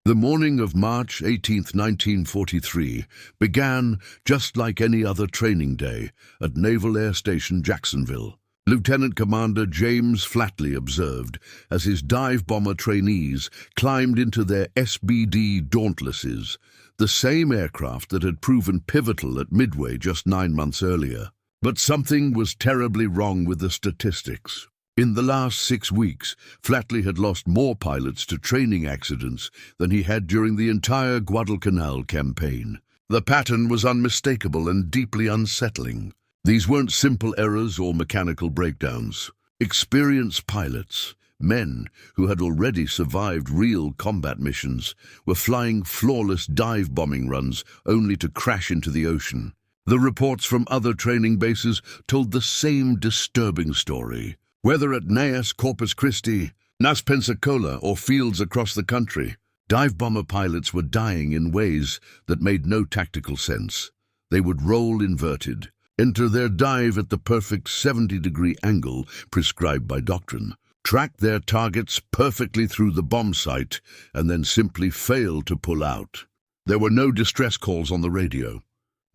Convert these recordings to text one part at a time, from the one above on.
The morning of March 18, 1943, began just like any other training day at Naval Air Station Jacksonville. Lieutenant Commander James Flatley observed as his dive bomber trainees climbed into their SBD Dauntlesses, the same aircraft that had proven pivotal at Midway just 9 months earlier. But something was terribly wrong with the statistics. In the last 6 weeks, Flatley had lost more pilots to training accidents than he had during the entire Guadalcanal campaign. The pattern was unmistakable and deeply unsettling. These weren't simple errors or mechanical breakdowns. Experienced pilots, men who had already survived real combat missions, were flying flawless dive bombing runs only to crash into the ocean. The reports from other training bases told the same disturbing story. Whether at NAS Corpus Christi, NAS Pensacola, or fields across the country, dive bomber pilots were dying in ways that made no tactical sense. They would roll inverted, enter their dive at the perfect 70-degree angle prescribed by doctrine, track their targets perfectly through the bomb site, and then simply fail to pull out. There were no distress calls on the radio,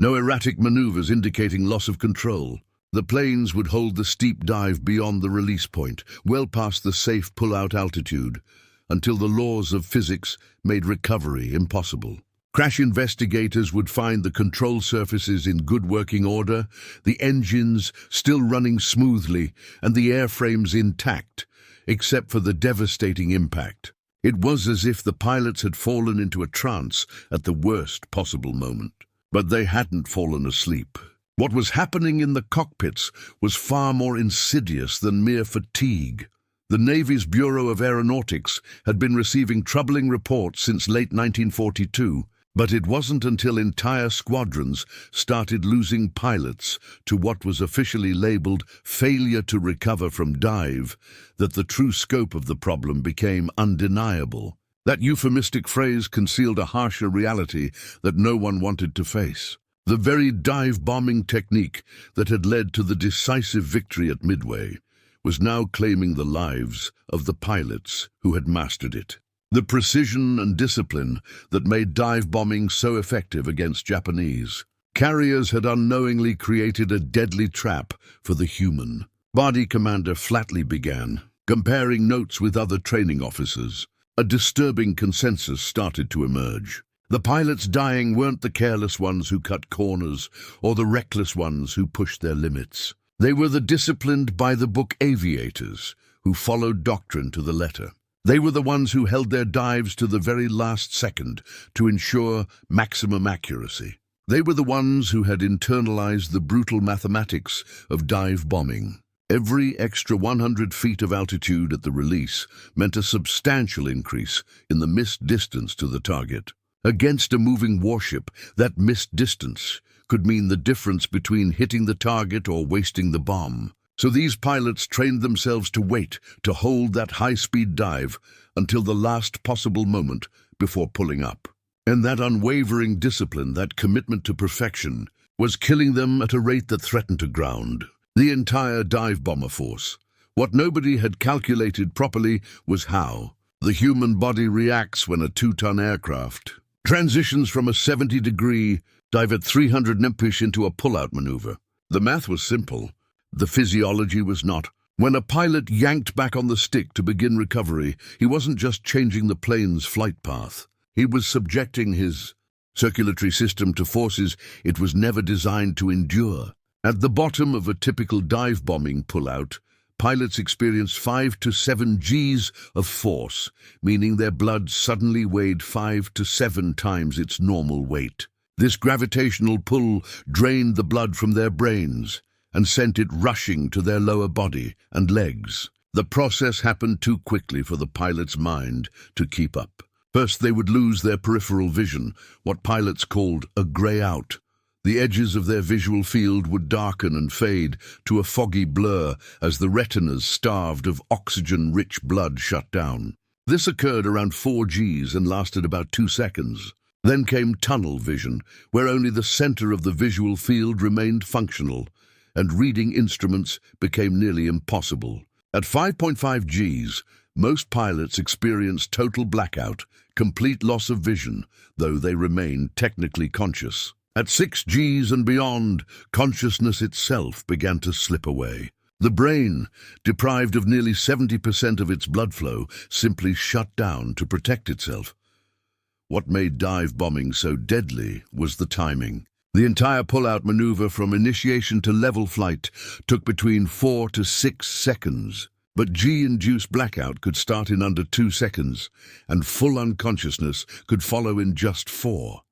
no erratic maneuvers indicating loss of control. The planes would hold the steep dive beyond the release point, well past the safe pull-out altitude, until the laws of physics made recovery impossible. Crash investigators would find the control surfaces in good working order, the engines still running smoothly, and the airframes intact, except for the devastating impact. It was as if the pilots had fallen into a trance at the worst possible moment. But they hadn't fallen asleep. What was happening in the cockpits was far more insidious than mere fatigue. The Navy's Bureau of Aeronautics had been receiving troubling reports since late 1942, but it wasn't until entire squadrons started losing pilots to what was officially labeled failure to recover from dive that the true scope of the problem became undeniable. That euphemistic phrase concealed a harsher reality that no one wanted to face. The very dive bombing technique that had led to the decisive victory at Midway was now claiming the lives of the pilots who had mastered it. The precision and discipline that made dive bombing so effective against Japanese carriers had unknowingly created a deadly trap for the human. Body Commander Flatley began, comparing notes with other training officers. A disturbing consensus started to emerge. The pilots dying weren't the careless ones who cut corners or the reckless ones who pushed their limits. They were the disciplined by-the-book aviators who followed doctrine to the letter. They were the ones who held their dives to the very last second to ensure maximum accuracy. They were the ones who had internalized the brutal mathematics of dive bombing. Every extra 100 feet of altitude at the release meant a substantial increase in the missed distance to the target. Against a moving warship, that missed distance could mean the difference between hitting the target or wasting the bomb. So these pilots trained themselves to wait, to hold that high-speed dive until the last possible moment before pulling up. And that unwavering discipline, that commitment to perfection, was killing them at a rate that threatened to ground the entire dive bomber force. What nobody had calculated properly was how the human body reacts when a 2-ton aircraft transitions from a 70-degree dive at 300 mph into a pull-out maneuver. The math was simple. The physiology was not. When a pilot yanked back on the stick to begin recovery, he wasn't just changing the plane's flight path. He was subjecting his circulatory system to forces it was never designed to endure. At the bottom of a typical dive bombing pull-out, pilots experienced 5 to 7 Gs of force, meaning their blood suddenly weighed 5 to 7 times its normal weight. This gravitational pull drained the blood from their brains and sent it rushing to their lower body and legs. The process happened too quickly for the pilot's mind to keep up. First, they would lose their peripheral vision, what pilots called a grey out. The edges of their visual field would darken and fade to a foggy blur as the retinas starved of oxygen-rich blood shut down. This occurred around 4 Gs and lasted about 2 seconds. Then came tunnel vision, where only the center of the visual field remained functional, and reading instruments became nearly impossible. At 5.5 Gs, Most pilots experience total blackout, complete loss of vision, though they remain technically conscious. At 6 Gs and beyond, consciousness itself began to slip away. The brain, deprived of nearly 70% of its blood flow, simply shut down to protect itself. What made dive bombing so deadly was the timing. The entire pull-out maneuver from initiation to level flight took between 4 to 6 seconds. But G-induced blackout could start in under 2 seconds, and full unconsciousness could follow in just 4.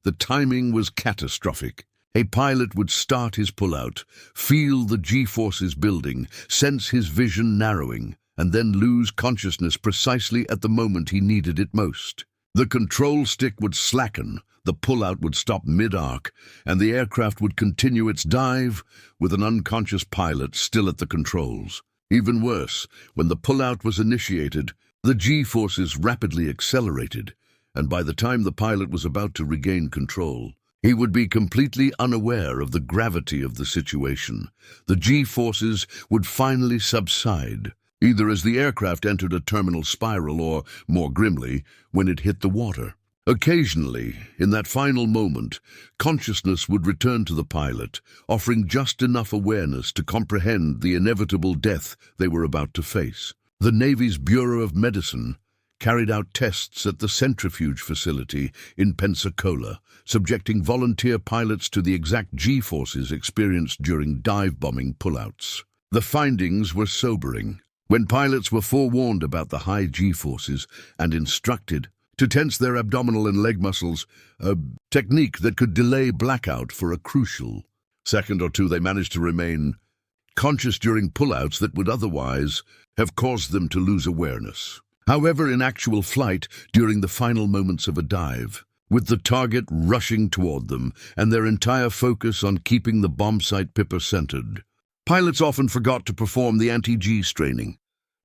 The timing was catastrophic. A pilot would start his pull-out, feel the G-forces building, sense his vision narrowing, and then lose consciousness precisely at the moment he needed it most. The control stick would slacken, the pull-out would stop mid-arc, and the aircraft would continue its dive with an unconscious pilot still at the controls. Even worse, when the pull-out was initiated, the G-forces rapidly accelerated, and by the time the pilot was about to regain control, he would be completely unaware of the gravity of the situation. The G-forces would finally subside, either as the aircraft entered a terminal spiral or, more grimly, when it hit the water. Occasionally, in that final moment, consciousness would return to the pilot, offering just enough awareness to comprehend the inevitable death they were about to face. The Navy's Bureau of Medicine carried out tests at the centrifuge facility in Pensacola, subjecting volunteer pilots to the exact G-forces experienced during dive bombing pullouts. The findings were sobering. When pilots were forewarned about the high G-forces and instructed to tense their abdominal and leg muscles, a technique that could delay blackout for a crucial second or two, they managed to remain conscious during pullouts that would otherwise have caused them to lose awareness. However, in actual flight, during the final moments of a dive, with the target rushing toward them and their entire focus on keeping the bomb site pipper-centered, pilots often forgot to perform the anti-G straining.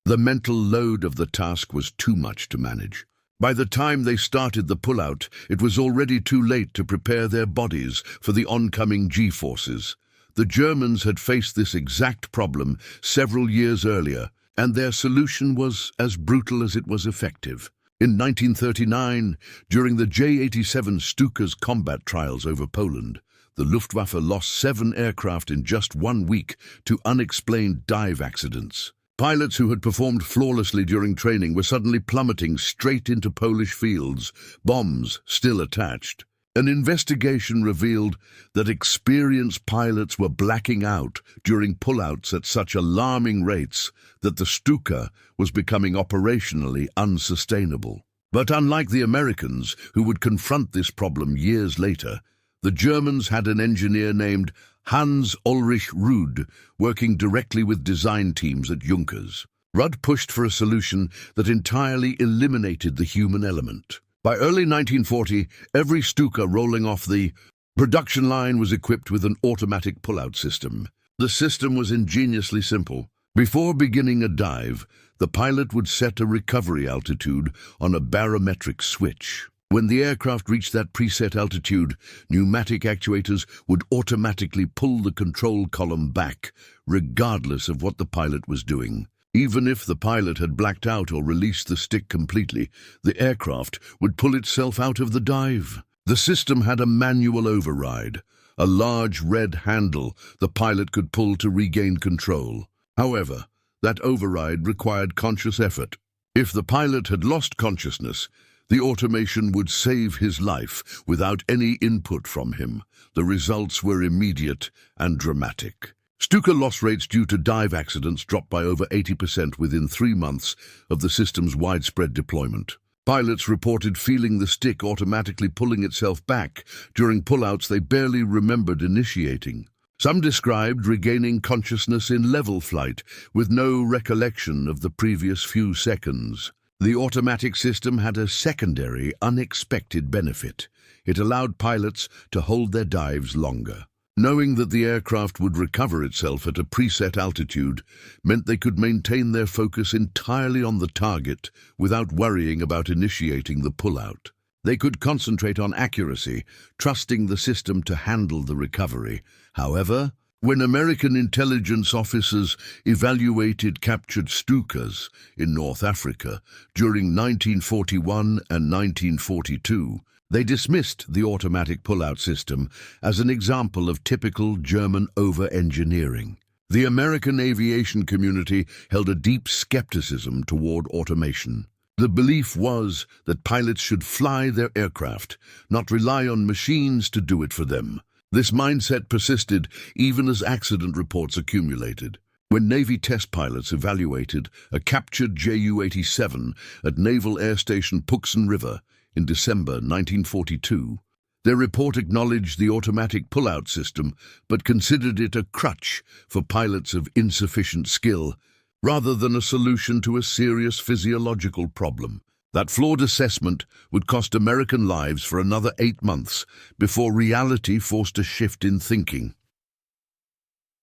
The mental load of the task was too much to manage. By the time they started the pullout, it was already too late to prepare their bodies for the oncoming G-forces. The Germans had faced this exact problem several years earlier, and their solution was as brutal as it was effective. In 1939, during the J-87 Stuka's combat trials over Poland, the Luftwaffe lost 7 aircraft in just 1 week to unexplained dive accidents. Pilots who had performed flawlessly during training were suddenly plummeting straight into Polish fields, bombs still attached. An investigation revealed that experienced pilots were blacking out during pullouts at such alarming rates that the Stuka was becoming operationally unsustainable. But unlike the Americans, who would confront this problem years later, the Germans had an engineer named Hans Ulrich Rudd working directly with design teams at Junkers. Rudd pushed for a solution that entirely eliminated the human element. By early 1940, every Stuka rolling off the production line was equipped with an automatic pull-out system. The system was ingeniously simple. Before beginning a dive, the pilot would set a recovery altitude on a barometric switch. When the aircraft reached that preset altitude, pneumatic actuators would automatically pull the control column back, regardless of what the pilot was doing. Even if the pilot had blacked out or released the stick completely, the aircraft would pull itself out of the dive. The system had a manual override, a large red handle the pilot could pull to regain control. However, that override required conscious effort. If the pilot had lost consciousness, the automation would save his life without any input from him. The results were immediate and dramatic. Stuka loss rates due to dive accidents dropped by over 80% within 3 months of the system's widespread deployment. Pilots reported feeling the stick automatically pulling itself back during pullouts they barely remembered initiating. Some described regaining consciousness in level flight with no recollection of the previous few seconds. The automatic system had a secondary, unexpected benefit. It allowed pilots to hold their dives longer. Knowing that the aircraft would recover itself at a preset altitude meant they could maintain their focus entirely on the target without worrying about initiating the pullout. They could concentrate on accuracy, trusting the system to handle the recovery. However, When American intelligence officers evaluated captured Stukas in North Africa during 1941 and 1942, they dismissed the automatic pullout system as an example of typical German over-engineering. The American aviation community held a deep skepticism toward automation. The belief was that pilots should fly their aircraft, not rely on machines to do it for them. This mindset persisted even as accident reports accumulated. When Navy test pilots evaluated a captured Ju-87 at Naval Air Station Puxon River in December 1942, their report acknowledged the automatic pullout system but considered it a crutch for pilots of insufficient skill rather than a solution to a serious physiological problem. That flawed assessment would cost American lives for another 8 months before reality forced a shift in thinking.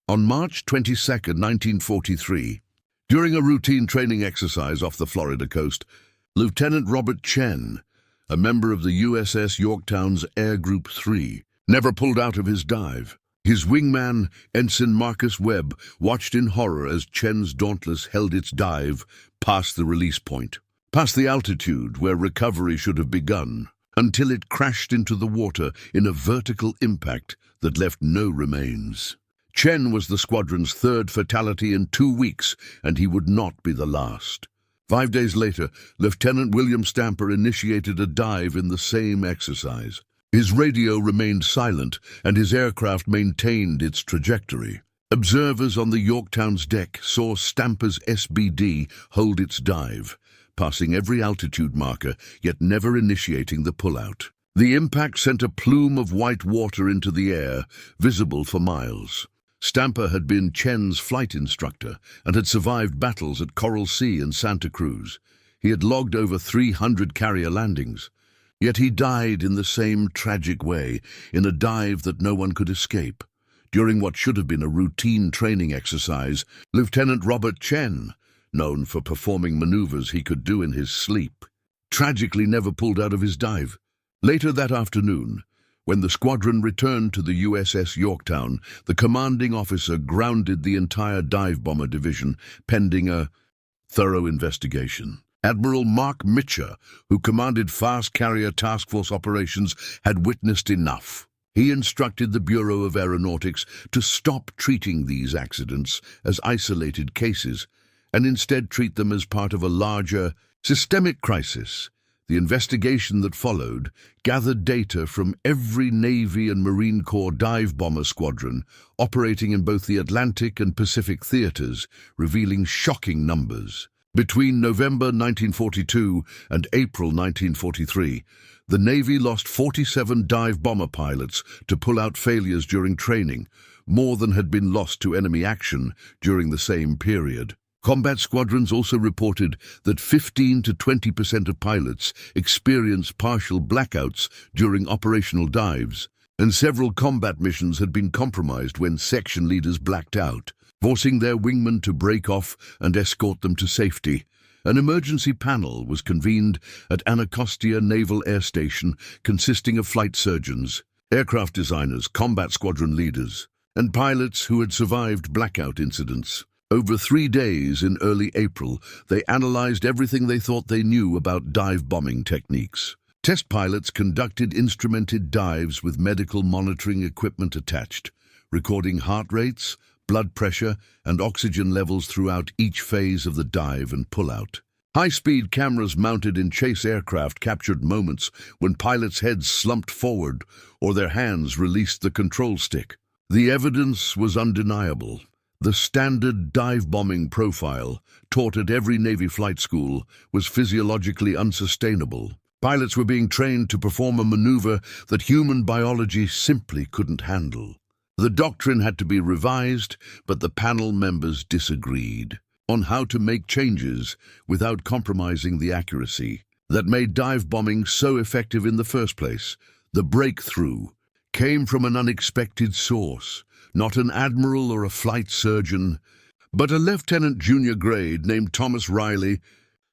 On March 22, 1943, during a routine training exercise off the Florida coast, Lieutenant Robert Chen, a member of the USS Yorktown's Air Group 3, never pulled out of his dive. His wingman, Ensign Marcus Webb, watched in horror as Chen's Dauntless held its dive past the release point, past the altitude where recovery should have begun, until it crashed into the water in a vertical impact that left no remains. Chen was the squadron's third fatality in 2 weeks, and he would not be the last. 5 days later, Lieutenant William Stamper initiated a dive in the same exercise. His radio remained silent, and his aircraft maintained its trajectory. Observers on the Yorktown's deck saw Stamper's SBD hold its dive, passing every altitude marker, yet never initiating the pullout. The impact sent a plume of white water into the air, visible for miles. Stamper had been Chen's flight instructor and had survived battles at Coral Sea and Santa Cruz. He had logged over 300 carrier landings. Yet he died in the same tragic way, in a dive that no one could escape. During what should have been a routine training exercise, Lieutenant Robert Chen, known for performing maneuvers he could do in his sleep, tragically never pulled out of his dive. Later that afternoon, when the squadron returned to the USS Yorktown, the commanding officer grounded the entire dive bomber division, pending a thorough investigation. Admiral Mark Mitcher, who commanded Fast Carrier Task Force operations, had witnessed enough. He instructed the Bureau of Aeronautics to stop treating these accidents as isolated cases and instead treat them as part of a larger, systemic crisis. The investigation that followed gathered data from every Navy and Marine Corps dive bomber squadron operating in both the Atlantic and Pacific theaters, revealing shocking numbers. Between November 1942 and April 1943, the Navy lost 47 dive bomber pilots to pull-out failures during training, more than had been lost to enemy action during the same period. Combat squadrons also reported that 15 to 20% of pilots experienced partial blackouts during operational dives, and several combat missions had been compromised when section leaders blacked out, forcing their wingmen to break off and escort them to safety. An emergency panel was convened at Anacostia Naval Air Station consisting of flight surgeons, aircraft designers, combat squadron leaders, and pilots who had survived blackout incidents. Over 3 days in early April, they analyzed everything they thought they knew about dive bombing techniques. Test pilots conducted instrumented dives with medical monitoring equipment attached, recording heart rates, blood pressure, and oxygen levels throughout each phase of the dive and pullout. High-speed cameras mounted in chase aircraft captured moments when pilots' heads slumped forward or their hands released the control stick. The evidence was undeniable. The standard dive bombing profile, taught at every Navy flight school, was physiologically unsustainable. Pilots were being trained to perform a maneuver that human biology simply couldn't handle. The doctrine had to be revised, but the panel members disagreed on how to make changes without compromising the accuracy that made dive bombing so effective in the first place. The breakthrough came from an unexpected source. Not an admiral or a flight surgeon, but a lieutenant junior grade named Thomas Riley,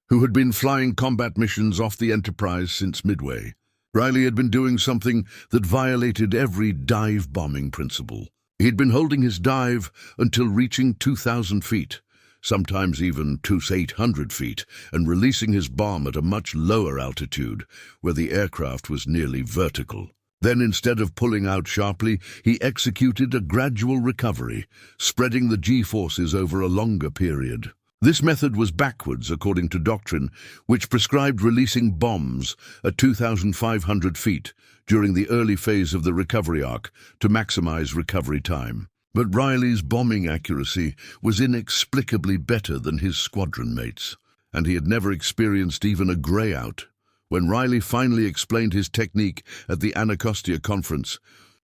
who had been flying combat missions off the Enterprise since Midway. Riley had been doing something that violated every dive bombing principle. He'd been holding his dive until reaching 2,000 feet, sometimes even 800 feet, and releasing his bomb at a much lower altitude, where the aircraft was nearly vertical. Then, instead of pulling out sharply, he executed a gradual recovery, spreading the G-forces over a longer period. This method was backwards, according to doctrine, which prescribed releasing bombs at 2,500 feet during the early phase of the recovery arc to maximize recovery time. But Riley's bombing accuracy was inexplicably better than his squadron mates, and he had never experienced even a grey-out. When Riley finally explained his technique at the Anacostia conference,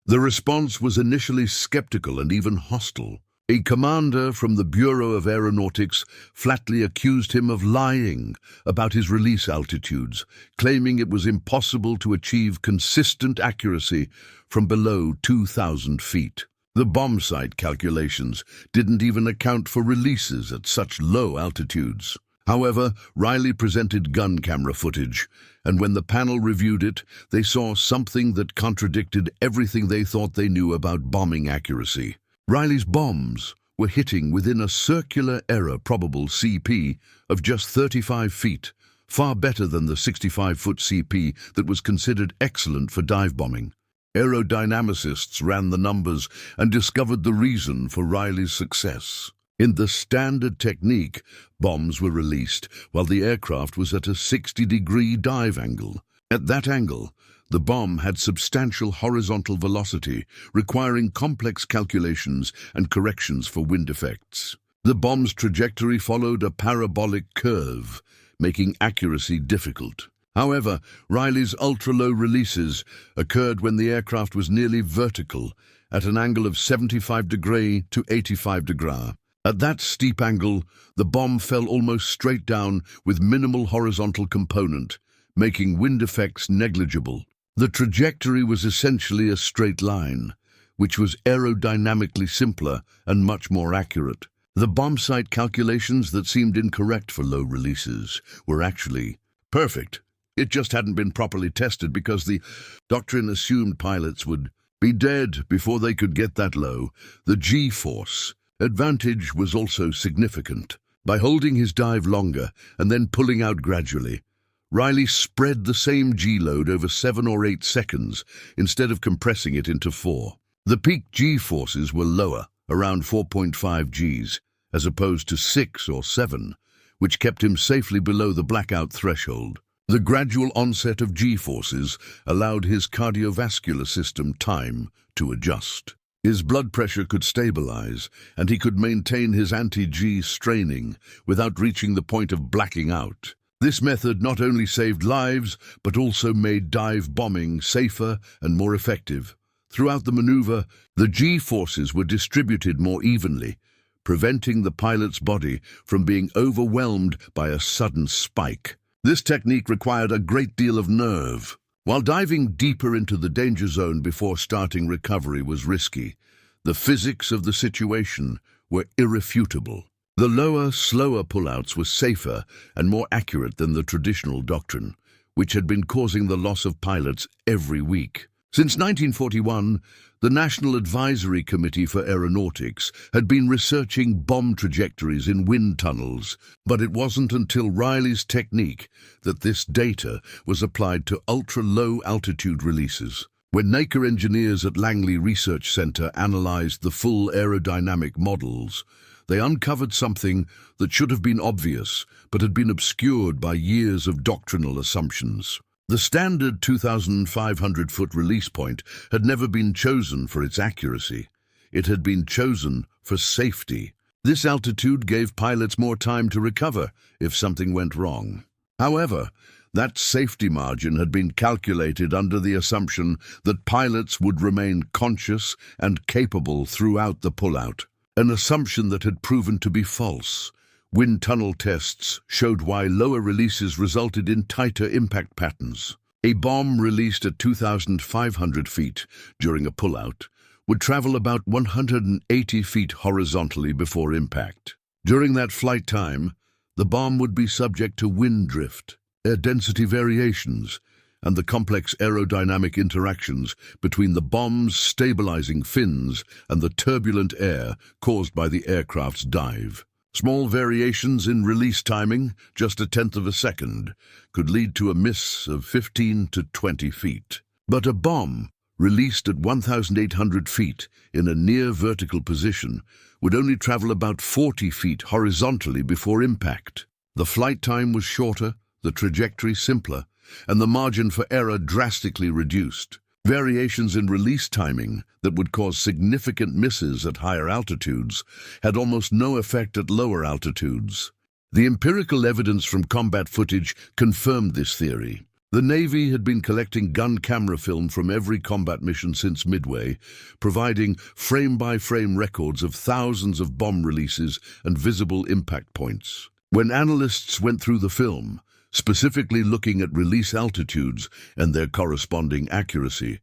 the response was initially skeptical and even hostile. A commander from the Bureau of Aeronautics flatly accused him of lying about his release altitudes, claiming it was impossible to achieve consistent accuracy from below 2,000 feet. The bomb sight calculations didn't even account for releases at such low altitudes. However, Riley presented gun camera footage, and when the panel reviewed it, they saw something that contradicted everything they thought they knew about bombing accuracy. Riley's bombs were hitting within a circular error probable CP of just 35 feet, far better than the 65-foot CP that was considered excellent for dive bombing. Aerodynamicists ran the numbers and discovered the reason for Riley's success. In the standard technique, bombs were released while the aircraft was at a 60-degree dive angle. At that angle, the bomb had substantial horizontal velocity, requiring complex calculations and corrections for wind effects. The bomb's trajectory followed a parabolic curve, making accuracy difficult. However, Riley's ultra-low releases occurred when the aircraft was nearly vertical, at an angle of 75 degrees to 85 degrees. At that steep angle, the bomb fell almost straight down with minimal horizontal component, making wind effects negligible. The trajectory was essentially a straight line, which was aerodynamically simpler and much more accurate. The bomb sight calculations that seemed incorrect for low releases were actually perfect. It just hadn't been properly tested because the doctrine assumed pilots would be dead before they could get that low. The G-force advantage was also significant. By holding his dive longer and then pulling out gradually, Riley spread the same G-load over 7 or 8 seconds instead of compressing it into 4. The peak G-forces were lower, around 4.5 Gs, as opposed to 6 or 7, which kept him safely below the blackout threshold. The gradual onset of G-forces allowed his cardiovascular system time to adjust. His blood pressure could stabilize, and he could maintain his anti-G straining without reaching the point of blacking out. This method not only saved lives, but also made dive bombing safer and more effective. Throughout the maneuver, the G-forces were distributed more evenly, preventing the pilot's body from being overwhelmed by a sudden spike. This technique required a great deal of nerve. While diving deeper into the danger zone before starting recovery was risky, the physics of the situation were irrefutable. The lower, slower pullouts were safer and more accurate than the traditional doctrine, which had been causing the loss of pilots every week. Since 1941, the National Advisory Committee for Aeronautics had been researching bomb trajectories in wind tunnels, but it wasn't until Riley's technique that this data was applied to ultra-low altitude releases. When NACA engineers at Langley Research Center analyzed the full aerodynamic models, they uncovered something that should have been obvious, but had been obscured by years of doctrinal assumptions. The standard 2,500-foot release point had never been chosen for its accuracy. It had been chosen for safety. This altitude gave pilots more time to recover if something went wrong. However, that safety margin had been calculated under the assumption that pilots would remain conscious and capable throughout the pullout, an assumption that had proven to be false. Wind tunnel tests showed why lower releases resulted in tighter impact patterns. A bomb released at 2,500 feet during a pullout would travel about 180 feet horizontally before impact. During that flight time, the bomb would be subject to wind drift, air density variations, and the complex aerodynamic interactions between the bomb's stabilizing fins and the turbulent air caused by the aircraft's dive. Small variations in release timing, just a tenth of a second, could lead to a miss of 15 to 20 feet. But a bomb released at 1,800 feet in a near-vertical position would only travel about 40 feet horizontally before impact. The flight time was shorter, the trajectory simpler, and the margin for error drastically reduced. Variations in release timing that would cause significant misses at higher altitudes had almost no effect at lower altitudes. The empirical evidence from combat footage confirmed this theory. The Navy had been collecting gun camera film from every combat mission since Midway, providing frame-by-frame records of thousands of bomb releases and visible impact points. When analysts went through the film, specifically looking at release altitudes and their corresponding accuracy,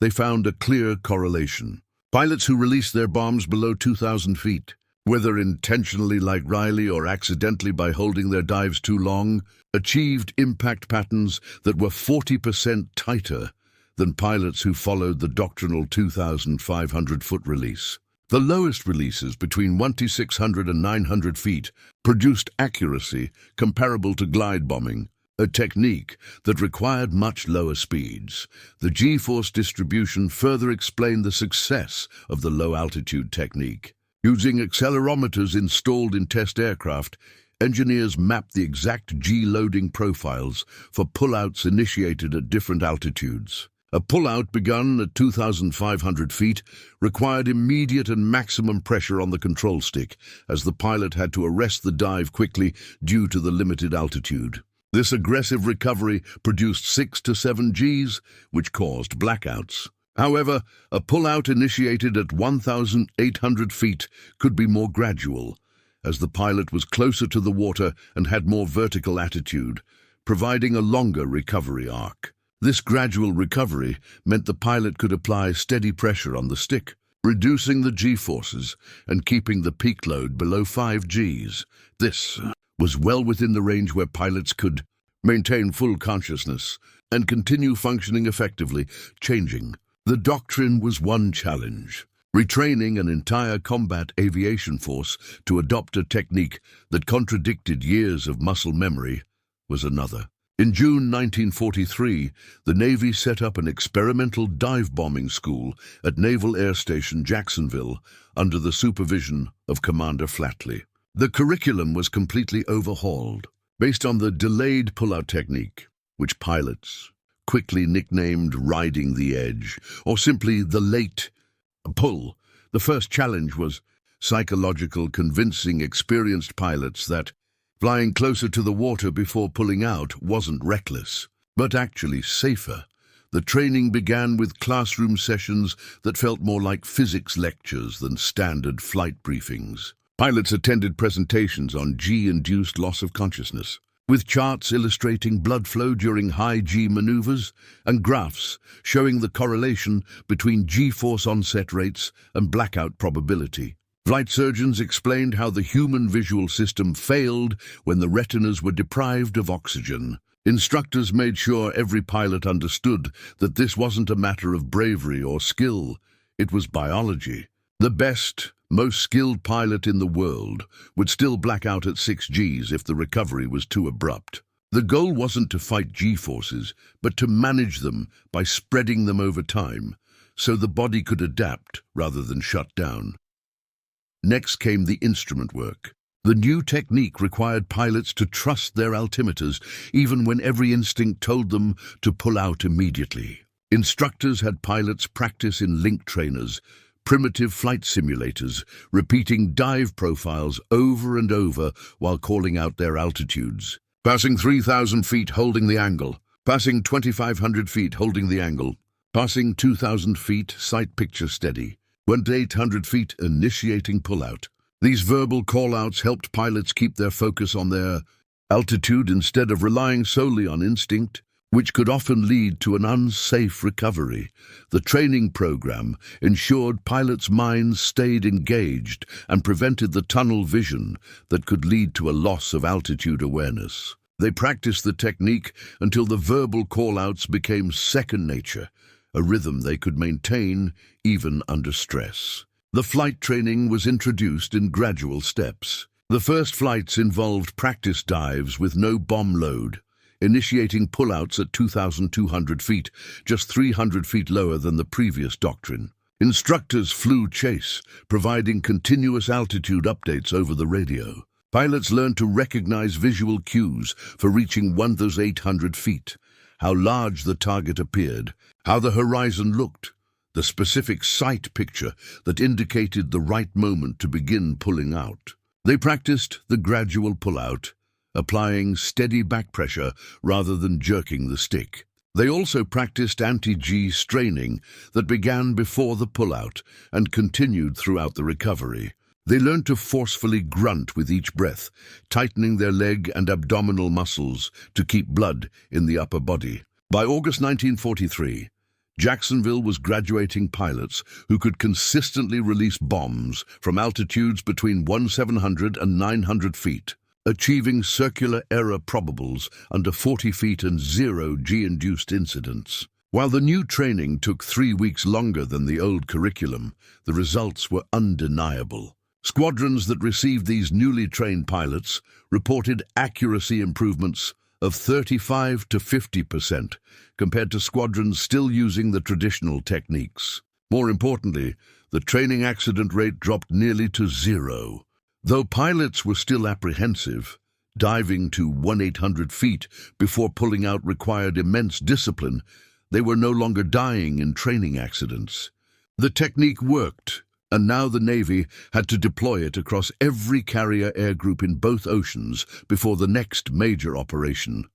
they found a clear correlation. Pilots who released their bombs below 2,000 feet, whether intentionally like Riley or accidentally by holding their dives too long, achieved impact patterns that were 40% tighter than pilots who followed the doctrinal 2,500-foot release. The lowest releases between 1,600 and 900 feet produced accuracy comparable to glide bombing, a technique that required much lower speeds. The G-force distribution further explained the success of the low-altitude technique. Using accelerometers installed in test aircraft, engineers mapped the exact G-loading profiles for pullouts initiated at different altitudes. A pullout begun at 2,500 feet required immediate and maximum pressure on the control stick, as the pilot had to arrest the dive quickly due to the limited altitude. This aggressive recovery produced 6 to 7 Gs, which caused blackouts. However, a pullout initiated at 1,800 feet could be more gradual, as the pilot was closer to the water and had more vertical attitude, providing a longer recovery arc. This gradual recovery meant the pilot could apply steady pressure on the stick, reducing the G-forces and keeping the peak load below 5 Gs. This was well within the range where pilots could maintain full consciousness and continue functioning effectively. Changing the doctrine was one challenge. Retraining an entire combat aviation force to adopt a technique that contradicted years of muscle memory was another. In June 1943, the Navy set up an experimental dive bombing school at Naval Air Station Jacksonville under the supervision of Commander Flatley. The curriculum was completely overhauled, based on the delayed pullout technique, which pilots quickly nicknamed riding the edge, or simply the late pull. The first challenge was psychological, convincing experienced pilots that flying closer to the water before pulling out wasn't reckless, but actually safer. The training began with classroom sessions that felt more like physics lectures than standard flight briefings. Pilots attended presentations on G-induced loss of consciousness, with charts illustrating blood flow during high G maneuvers and graphs showing the correlation between G-force onset rates and blackout probability. Flight surgeons explained how the human visual system failed when the retinas were deprived of oxygen. Instructors made sure every pilot understood that this wasn't a matter of bravery or skill, it was biology. The best, most skilled pilot in the world would still black out at 6 Gs if the recovery was too abrupt. The goal wasn't to fight G-forces, but to manage them by spreading them over time, so the body could adapt rather than shut down. Next came the instrument work. The new technique required pilots to trust their altimeters, even when every instinct told them to pull out immediately. Instructors had pilots practice in link trainers, primitive flight simulators, repeating dive profiles over and over while calling out their altitudes. Passing 3,000 feet holding the angle, passing 2,500 feet holding the angle, passing 2,000 feet sight picture steady, 1,800 feet initiating pullout. These verbal call-outs helped pilots keep their focus on their altitude instead of relying solely on instinct, which could often lead to an unsafe recovery. The training program ensured pilots' minds stayed engaged and prevented the tunnel vision that could lead to a loss of altitude awareness. They practiced the technique until the verbal call-outs became second nature, a rhythm they could maintain even under stress. The flight training was introduced in gradual steps. The first flights involved practice dives with no bomb load, initiating pullouts at 2,200 feet, just 300 feet lower than the previous doctrine. Instructors flew chase, providing continuous altitude updates over the radio. Pilots learned to recognize visual cues for reaching 1,800 feet, how large the target appeared, how the horizon looked, the specific sight picture that indicated the right moment to begin pulling out. They practiced the gradual pullout, applying steady back pressure rather than jerking the stick. They also practiced anti-G straining that began before the pullout and continued throughout the recovery. They learned to forcefully grunt with each breath, tightening their leg and abdominal muscles to keep blood in the upper body. By August 1943, Jacksonville was graduating pilots who could consistently release bombs from altitudes between 1,700 and 900 feet, achieving circular error probables under 40 feet and 0 G-induced incidents. While the new training took 3 weeks longer than the old curriculum, the results were undeniable. Squadrons that received these newly trained pilots reported accuracy improvements of 35 to 50% compared to squadrons still using the traditional techniques. More importantly, the training accident rate dropped nearly to 0. Though pilots were still apprehensive, diving to 1,800 feet before pulling out required immense discipline, they were no longer dying in training accidents. The technique worked, and now the Navy had to deploy it across every carrier air group in both oceans before the next major operation.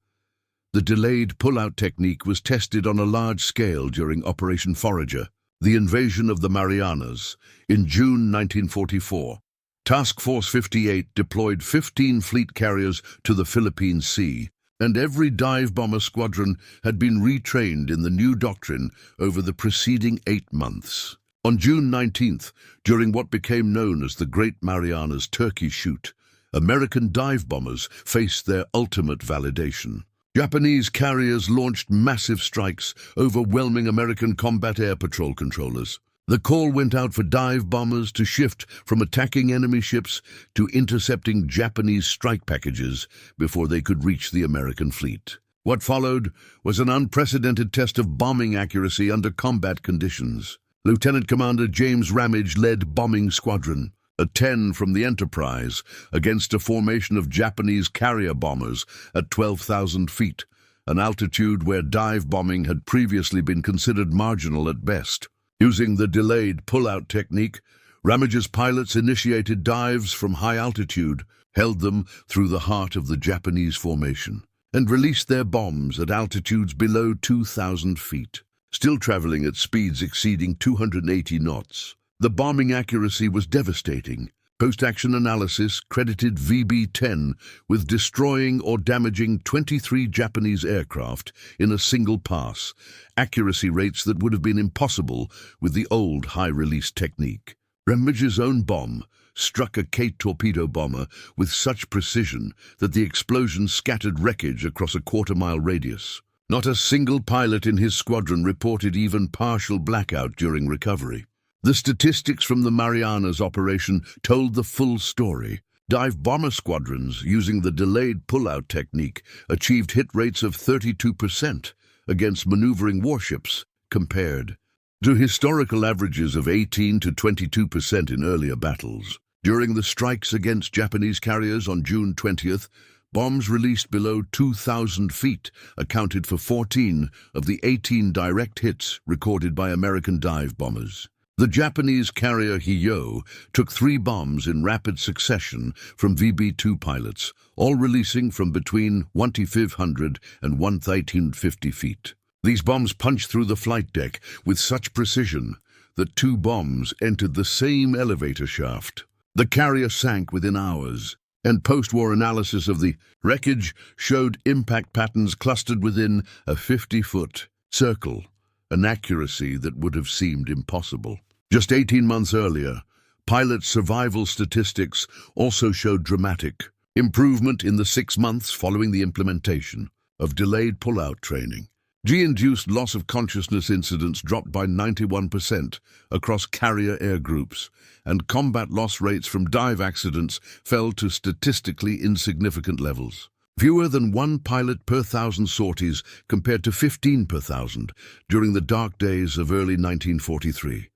The delayed pull-out technique was tested on a large scale during Operation Forager, the invasion of the Marianas, in June 1944. Task Force 58 deployed 15 fleet carriers to the Philippine Sea, and every dive bomber squadron had been retrained in the new doctrine over the preceding 8 months. On June 19th, during what became known as the Great Marianas Turkey Shoot, American dive bombers faced their ultimate validation. Japanese carriers launched massive strikes, overwhelming American combat air patrol controllers. The call went out for dive bombers to shift from attacking enemy ships to intercepting Japanese strike packages before they could reach the American fleet. What followed was an unprecedented test of bombing accuracy under combat conditions. Lieutenant Commander James Ramage led Bombing Squadron, a 10 from the Enterprise, against a formation of Japanese carrier bombers at 12,000 feet, an altitude where dive bombing had previously been considered marginal at best. Using the delayed pull-out technique, Ramage's pilots initiated dives from high altitude, held them through the heart of the Japanese formation, and released their bombs at altitudes below 2,000 feet. Still traveling at speeds exceeding 280 knots. The bombing accuracy was devastating. Post-action analysis credited VB-10 with destroying or damaging 23 Japanese aircraft in a single pass, accuracy rates that would have been impossible with the old high-release technique. Ramage's own bomb struck a Kate torpedo bomber with such precision that the explosion scattered wreckage across a quarter-mile radius. Not a single pilot in his squadron reported even partial blackout during recovery. The statistics from the Marianas operation told the full story. Dive bomber squadrons, using the delayed pull-out technique, achieved hit rates of 32% against maneuvering warships, compared to historical averages of 18 to 22% in earlier battles. During the strikes against Japanese carriers on June 20th, bombs released below 2,000 feet accounted for 14 of the 18 direct hits recorded by American dive bombers. The Japanese carrier Hiyo took 3 bombs in rapid succession from VB-2 pilots, all releasing from between 1,500 and 1,850 feet. These bombs punched through the flight deck with such precision that 2 bombs entered the same elevator shaft. The carrier sank within hours, and post-war analysis of the wreckage showed impact patterns clustered within a 50-foot circle, an accuracy that would have seemed impossible. Just 18 months earlier, pilot survival statistics also showed dramatic Improvement in the 6 months following the implementation of delayed pull-out training. G-induced loss of consciousness incidents dropped by 91% across carrier air groups, and combat loss rates from dive accidents fell to statistically insignificant levels. Fewer than 1 pilot per 1,000 sorties compared to 15 per 1,000 during the dark days of early 1943.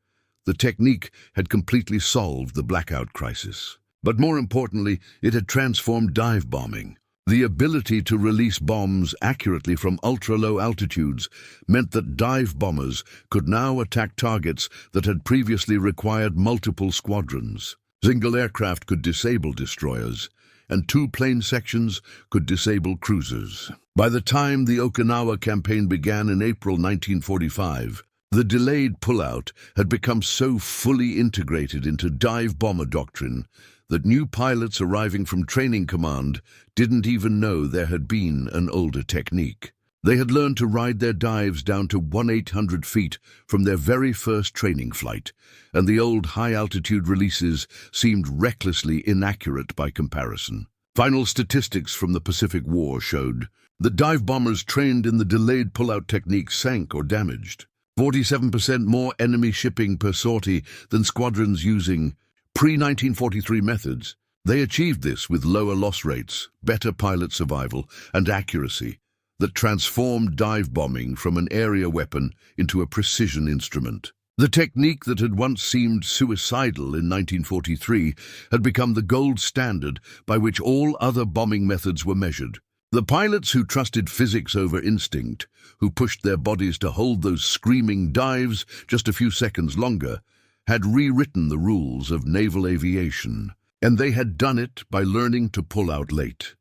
The technique had completely solved the blackout crisis. But more importantly, it had transformed dive bombing. The ability to release bombs accurately from ultra-low altitudes meant that dive bombers could now attack targets that had previously required multiple squadrons. Single aircraft could disable destroyers, and 2 plane sections could disable cruisers. By the time the Okinawa campaign began in April 1945, the delayed pullout had become so fully integrated into dive bomber doctrine that new pilots arriving from training command didn't even know there had been an older technique. They had learned to ride their dives down to 1,800 feet from their very first training flight, and the old high-altitude releases seemed recklessly inaccurate by comparison. Final statistics from the Pacific War showed that dive bombers trained in the delayed pullout technique sank or damaged 47% more enemy shipping per sortie than squadrons using pre-1943 methods. They achieved this with lower loss rates, better pilot survival, and accuracy that transformed dive bombing from an area weapon into a precision instrument. The technique that had once seemed suicidal in 1943 had become the gold standard by which all other bombing methods were measured. The pilots who trusted physics over instinct, who pushed their bodies to hold those screaming dives just a few seconds longer, had rewritten the rules of naval aviation, and they had done it by learning to pull out late.